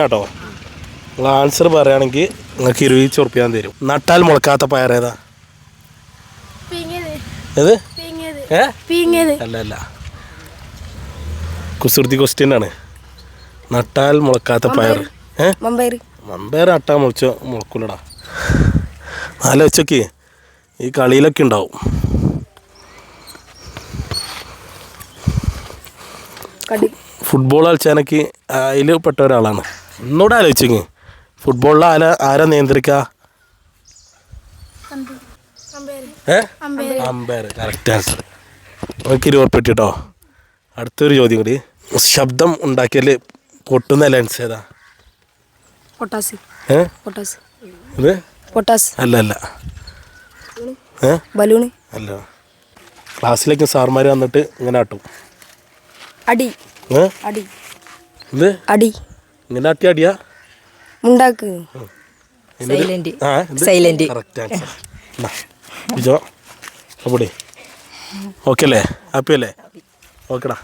കേട്ടോ. നിങ്ങൾ ആൻസർ പറയുകയാണെങ്കിൽ നിങ്ങൾക്ക് 20 ഉറുപ്പിക തരും. നട്ടാൽ മുളക്കാത്ത പയറേതാ? ഏത്? അല്ല അല്ല, കുസൃതി ക്വസ്റ്റ്യൻ ആണ്. നട്ടാൽ മുളക്കാത്ത പയർ. മമ്പയർ നട്ടാൽ മുളക്കൂലടാ. നാല് വെച്ചൊക്കെ ഈ കളിയിലൊക്കെ ഉണ്ടാവും. ഫുട്ബോൾ കളിച്ചാനൊക്കെ അതിൽ പെട്ട ഒരാളാണ്. ഒന്നുകൂടെ ആലോചിച്ചെങ്കിൽ ഫുട്ബോളിൽ ആരാ നിയന്ത്രിക്കുക? അമ്പയർ. Correct answer. നമുക്ക് 20 ഉറുപ്പിക കേട്ടോ. അടുത്തൊരു ചോദ്യം കൂടി. ശബ്ദം ഉണ്ടാക്കിയാൽ പൊട്ടുന്ന ലെൻസ് ഏതാ? അല്ല അല്ല അല്ല, ക്ലാസ്സിലേക്ക് സാർമാർ വന്നിട്ട് ഇങ്ങനെ ആട്ടും. ഇങ്ങനെ ആട്ടി അടിയാ കറക്റ്റ് ആൻസർ. ഓക്കെ അല്ലേ? ഹാപ്പി അല്ലേ? ഓക്കെടാ.